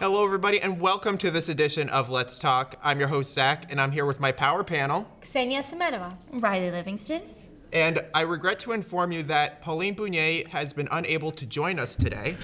Hello, everybody, and welcome to this edition of Let's Talk. I'm your host, Zach, and I'm here with my power panel. Ksenia Semenova. Riley Livingston. And I regret to inform you that Pauline Bounier has been unable to join us today.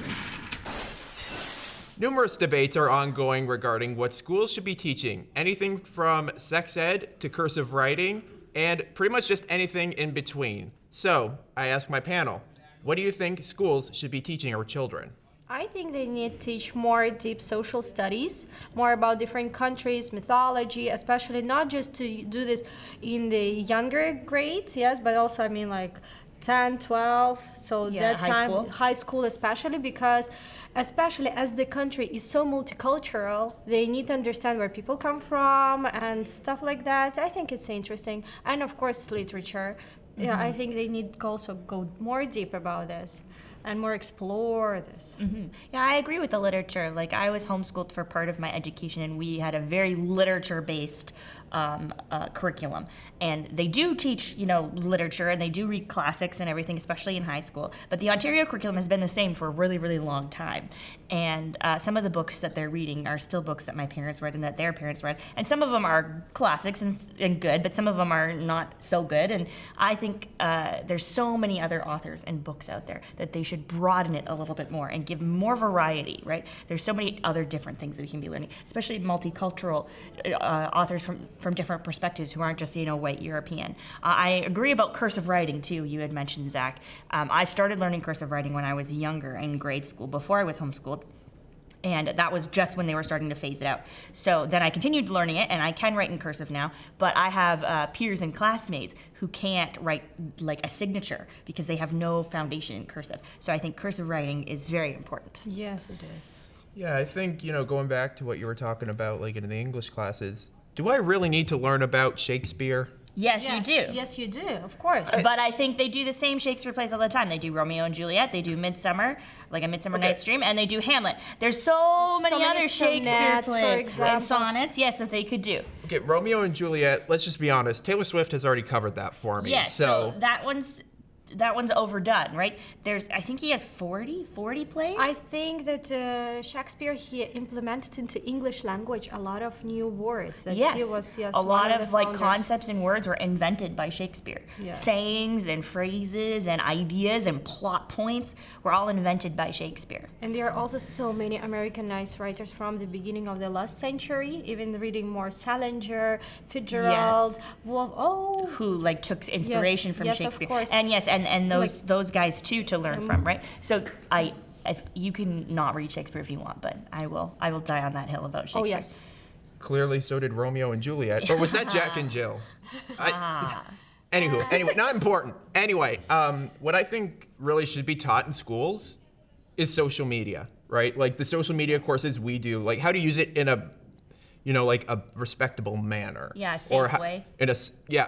Numerous debates are ongoing regarding what schools should be teaching, anything from sex ed to cursive writing, and pretty much just anything in between. So, I ask my panel, what do you think schools should be teaching our children? I think they need to teach more deep social studies, more about different countries, mythology, especially not just to do this in the younger grades, yes, but also, 10, 12, so Yeah, that high time, school. high school especially, because especially as the country is so multicultural, they need to understand where people come from and stuff like that. I think it's interesting. And of course, literature. Yeah, I think they need to also go more deep about this and more explore this. Yeah, I agree with the literature. Like, I was homeschooled for part of my education, and we had a very literature-based curriculum. And they do teach, literature, and they do read classics and everything, especially in high school. But the Ontario curriculum has been the same for a really, really long time. And some of the books that they're reading are still books that my parents read and that their parents read. And some of them are classics and good, but some of them are not so good. And I think there's so many other authors and books out there that they should broaden it a little bit more and give more variety, right? There's so many other different things that we can be learning, especially multicultural authors from different perspectives who aren't just, white European. I agree about cursive writing, too. You had mentioned, Zach. I started learning cursive writing when I was younger in grade school, before I was homeschooled. And that was just when they were starting to phase it out. So then I continued learning it, and I can write in cursive now, but I have peers and classmates who can't write like a signature because they have no foundation in cursive. So I think cursive writing is very important. Yes, it is. Yeah, I think, going back to what you were talking about, like in the English classes, do I really need to learn about Shakespeare? Yes, you do. Yes, you do, of course. But I think they do the same Shakespeare plays all the time. They do Romeo and Juliet, they do Midsummer, like A Midsummer Night's Dream, and they do Hamlet. There's so many other Shakespeare sonnets, for plays example. and sonnets, yes, that they could do. Okay, Romeo and Juliet, let's just be honest, Taylor Swift has already covered that for me. Yes, so that one's overdone, right? I think he has 40 plays? I think that Shakespeare, he implemented into English language a lot of new words. That Yes, he was, a lot one of the like founders. concepts and words were invented by Shakespeare. Yes. Sayings and phrases and ideas and plot points were all invented by Shakespeare. And there are also so many Americanized writers from the beginning of the last century, even reading more Salinger, Fitzgerald, Wolfe. Oh, Who like took inspiration from yes, of Shakespeare. course. And yes, and those Like- those guys too to learn from, right? So if you can not read Shakespeare if you want, but I will die on that hill about Shakespeare. oh yes. Clearly, so did Romeo and Juliet. Or was that Jack and Jill? Anyway, not important. Anyway, what I think really should be taught in schools is social media, right? Like the social media courses we do, like how to use it in a, like a respectable manner. Yeah, a safe way. In a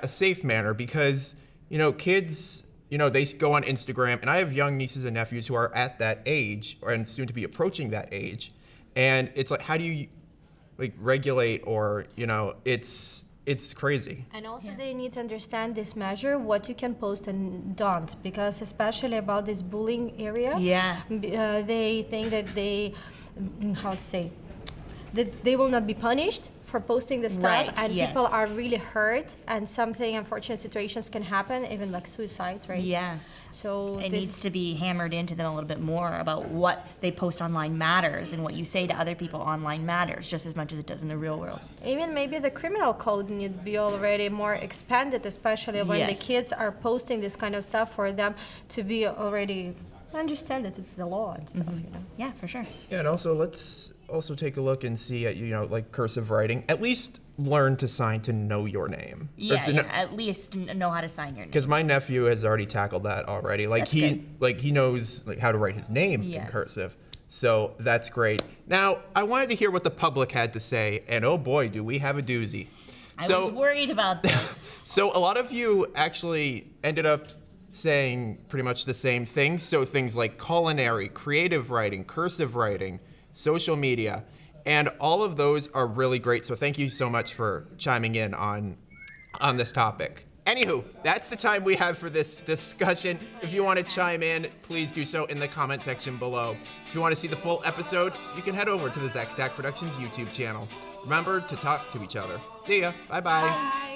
safe manner, because, kids, they go on Instagram, and I have young nieces and nephews who are at that age, and soon to be approaching that age, and it's like, how do you, like, regulate, or, it's crazy. And also they need to understand this measure, what you can post and don't, because especially about this bullying area, they think that that they will not be punished for posting the stuff, Right, and yes. people are really hurt, and something unfortunate situations can happen, even like suicide, right? Yeah. So It this needs to be hammered into them a little bit more about what they post online matters and what you say to other people online matters just as much as it does in the real world. even maybe the criminal code need to be already more expanded, especially when the Yes. kids are posting this kind of stuff, for them to be already understand that it's the law and stuff, Yeah, for sure. Yeah, and also let's also take a look and see at, like cursive writing. At least learn to sign to know your name. Yeah, at least know how to sign your name. Because my nephew has already tackled that already. Like That's he good. he knows how to write his name in cursive. So that's great. Now, I wanted to hear what the public had to say, and oh boy, do we have a doozy. I was worried about this. So a lot of you actually ended up saying pretty much the same things. So things like culinary, creative writing, cursive writing, social media, and all of those are really great. So thank you so much for chiming in on this topic. Anywho, that's the time we have for this discussion. If you want to chime in, please do so in the comment section below. If you want to see the full episode, you can head over to the Zach Attack Productions YouTube channel. Remember to talk to each other. See ya. Bye-bye. Bye.